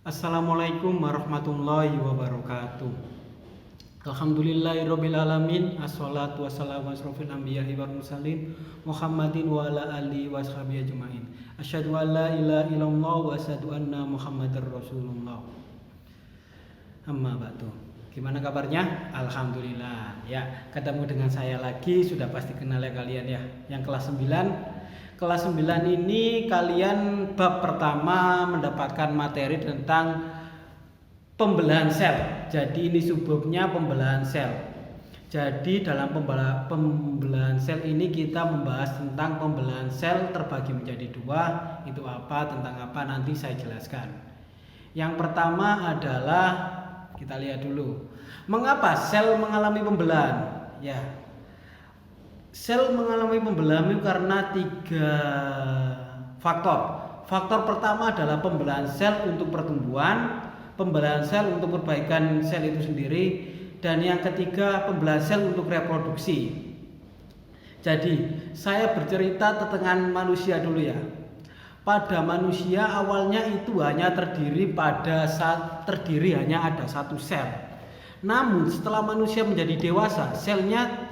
Assalamualaikum warahmatullahi wabarakatuh. Alhamdulillahirabbil alamin. Assalatu wassalamu asrofil anbiya'i wal mursalin Muhammadin wa ala alihi washabihi ajmain. Asyhadu an la ilaha illallah wa asyhadu anna Muhammadar Rasulullah. Amma ba'du. Gimana kabarnya? Alhamdulillah. Ya, ketemu dengan saya lagi, sudah pasti kenal ya kalian ya. Yang kelas 9. Kelas 9 ini kalian bab pertama mendapatkan materi tentang pembelahan sel. Jadi ini subbabnya pembelahan sel. Jadi dalam pembelahan sel ini kita membahas tentang pembelahan sel terbagi menjadi dua. Itu apa, tentang apa nanti saya jelaskan. Yang pertama adalah kita lihat dulu. Mengapa sel mengalami pembelahan? Ya. Sel mengalami pembelahan itu karena 3 faktor. Faktor pertama adalah pembelahan sel untuk pertumbuhan, pembelahan sel untuk perbaikan sel itu sendiri, dan yang ketiga pembelahan sel untuk reproduksi. Jadi saya bercerita tentang manusia dulu ya. Pada manusia awalnya itu hanya terdiri hanya ada satu sel. Namun setelah manusia menjadi dewasa, selnya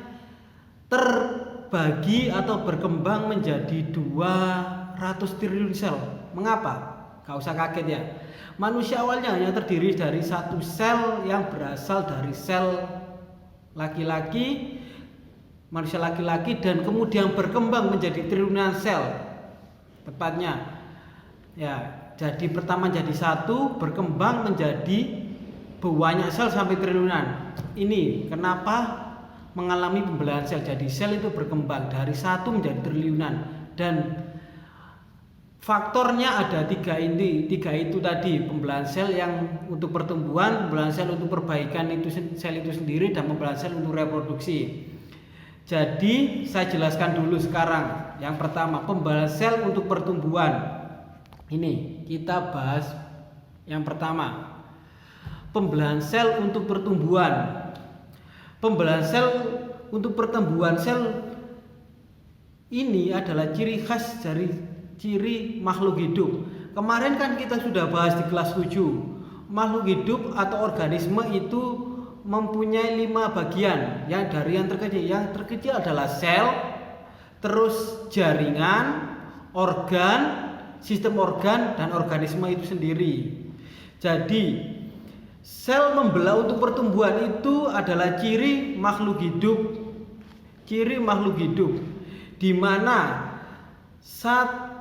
terbagi atau berkembang menjadi 200 triliun sel. Mengapa? Gak usah kaget ya. Manusia awalnya hanya terdiri dari satu sel yang berasal dari sel laki-laki, manusia laki-laki, dan kemudian berkembang menjadi triliunan sel. Tepatnya ya, jadi pertama jadi satu, berkembang menjadi banyak sel sampai triliunan. Ini kenapa mengalami pembelahan sel. Jadi sel itu berkembang dari satu menjadi triliunan, dan faktornya ada 3 itu tadi, pembelahan sel yang untuk pertumbuhan, pembelahan sel untuk perbaikan itu sel itu sendiri, dan pembelahan sel untuk reproduksi. Jadi saya jelaskan dulu sekarang. Yang pertama, pembelahan sel untuk pertumbuhan. Ini kita bahas yang pertama, pembelahan sel untuk pertumbuhan. Pembelahan sel untuk pertumbuhan sel ini adalah ciri khas dari ciri makhluk hidup. Kemarin kan kita sudah bahas di kelas 7. Makhluk hidup atau organisme itu mempunyai 5 bagian. Yang terkecil. Yang terkecil adalah sel, terus jaringan, organ, sistem organ, dan organisme itu sendiri. Jadi sel membelah untuk pertumbuhan itu adalah ciri makhluk hidup. Ciri makhluk hidup di mana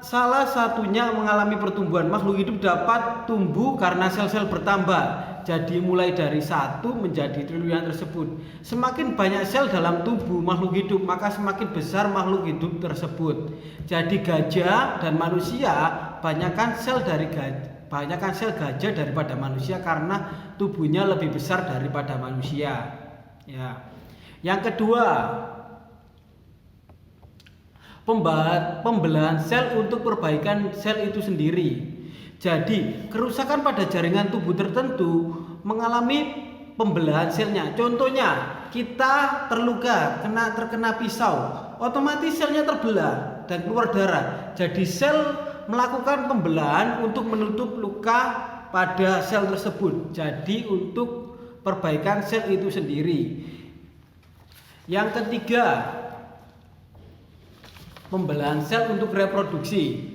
salah satunya mengalami pertumbuhan. Makhluk hidup dapat tumbuh karena sel-sel bertambah. Jadi mulai dari 1 menjadi triliunan tersebut. Semakin banyak sel dalam tubuh makhluk hidup, maka semakin besar makhluk hidup tersebut. Jadi gajah dan manusia banyakkan sel gajah daripada manusia karena tubuhnya lebih besar daripada manusia. Ya. Yang kedua, pembelahan sel untuk perbaikan sel itu sendiri. Jadi kerusakan pada jaringan tubuh tertentu mengalami pembelahan selnya. Contohnya, kita terluka, terkena pisau, otomatis selnya terbelah dan keluar darah. Jadi sel melakukan pembelahan untuk menutup luka pada sel tersebut. Jadi untuk perbaikan sel itu sendiri. Yang ketiga, pembelahan sel untuk reproduksi.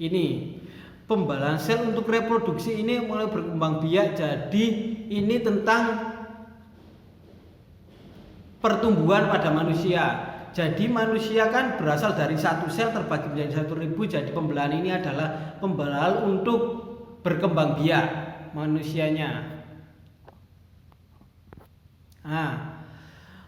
Ini pembelahan sel untuk reproduksi ini mulai berkembang biak. Jadi ini tentang pertumbuhan pada manusia. Jadi manusia kan berasal dari satu sel terbagi menjadi 1.000. Jadi pembelahan ini adalah pembelahan untuk berkembang biak manusianya.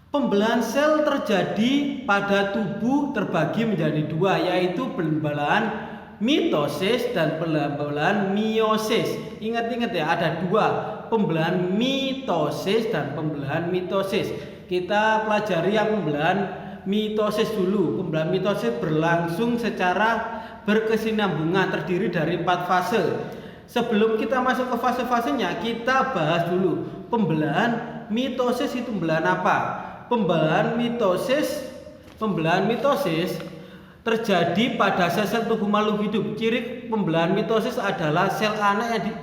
Pembelahan sel terjadi pada tubuh terbagi menjadi 2, yaitu pembelahan mitosis dan pembelahan meiosis. Ingat-ingat ya, ada 2, pembelahan mitosis dan pembelahan mitosis. Kita pelajari yang pembelahan mitosis dulu. Pembelahan mitosis berlangsung secara berkesinambungan, terdiri dari 4 fase. Sebelum kita masuk ke fase-fasenya, kita bahas dulu pembelahan mitosis itu pembelahan apa? Pembelahan mitosis terjadi pada sel-sel tubuh makhluk hidup. Ciri pembelahan mitosis adalah sel anak yang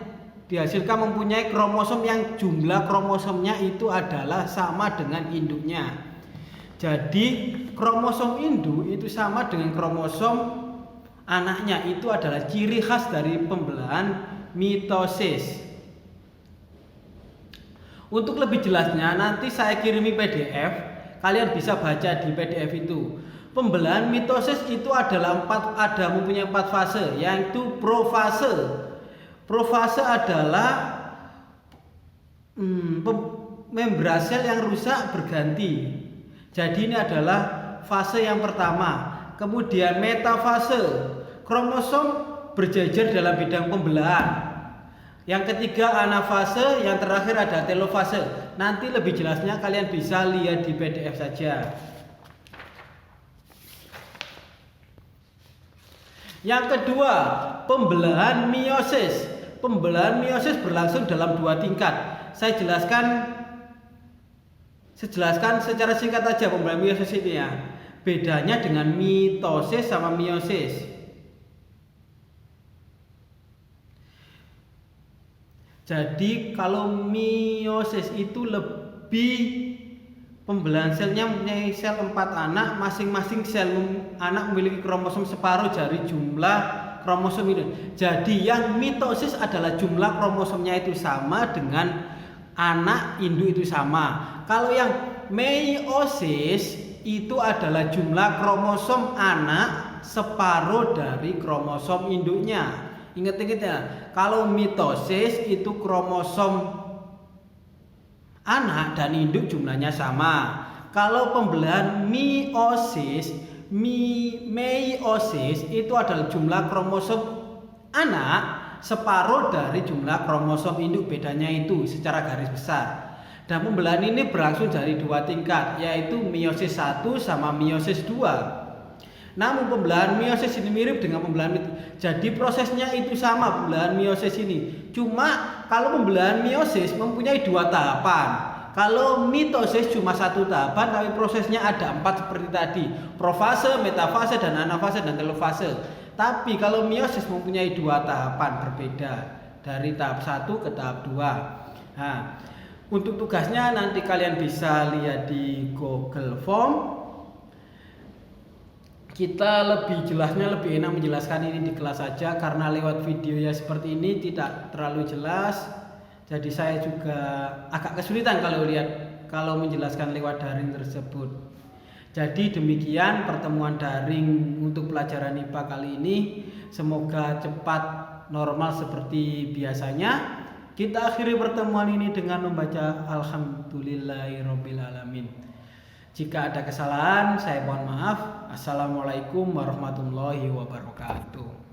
dihasilkan mempunyai kromosom yang jumlah kromosomnya itu adalah sama dengan induknya. Jadi kromosom induk itu sama dengan kromosom anaknya, itu adalah ciri khas dari pembelahan mitosis. Untuk lebih jelasnya nanti saya kirimi PDF, kalian bisa baca di PDF itu. Pembelahan mitosis itu adalah mempunyai 4 fase, yaitu profase. Profase adalah membran sel yang rusak berganti. Jadi ini adalah fase yang pertama. Kemudian metafase, kromosom berjejer dalam bidang pembelahan. Yang ketiga anafase, yang terakhir ada telofase. Nanti lebih jelasnya kalian bisa lihat di PDF saja. Yang kedua, pembelahan meiosis. Pembelahan meiosis berlangsung dalam 2 tingkat. Saya jelaskan secara singkat aja pembelahan meiosis ini ya. Bedanya dengan mitosis sama meiosis. Jadi kalau meiosis itu lebih pembelahan selnya mempunyai sel 4 anak, masing-masing sel anak memiliki kromosom separuh dari jumlah kromosom itu. Jadi yang mitosis adalah jumlah kromosomnya itu sama dengan anak induk itu sama. Kalau yang meiosis itu adalah jumlah kromosom anak separuh dari kromosom induknya. Ingat-ingat ya, kalau mitosis itu kromosom anak dan induk jumlahnya sama. Kalau pembelahan meiosis itu adalah jumlah kromosom anak separuh dari jumlah kromosom induk, bedanya itu secara garis besar. Dan pembelahan ini berlangsung dari 2 tingkat, yaitu meiosis 1 sama meiosis 2. Namun pembelahan meiosis ini mirip dengan pembelahan mitosis. Jadi prosesnya itu sama pembelahan meiosis ini. Cuma kalau pembelahan meiosis mempunyai 2 tahapan. Kalau mitosis cuma 1 tahapan, tapi prosesnya ada 4 seperti tadi. Profase, metafase, dan anafase, dan telofase. Tapi kalau meiosis mempunyai 2 tahapan berbeda. Dari tahap 1 ke tahap 2. Nah, untuk tugasnya nanti kalian bisa lihat di Google Form. Kita lebih jelasnya, lebih enak menjelaskan ini di kelas saja, karena lewat video ya seperti ini tidak terlalu jelas. Jadi saya juga agak kesulitan kalau menjelaskan lewat daring tersebut. Jadi demikian pertemuan daring untuk pelajaran IPA kali ini. Semoga cepat normal seperti biasanya. Kita akhiri pertemuan ini dengan membaca Alhamdulillahirobbilalamin. Jika ada kesalahan saya mohon maaf. Assalamualaikum warahmatullahi wabarakatuh.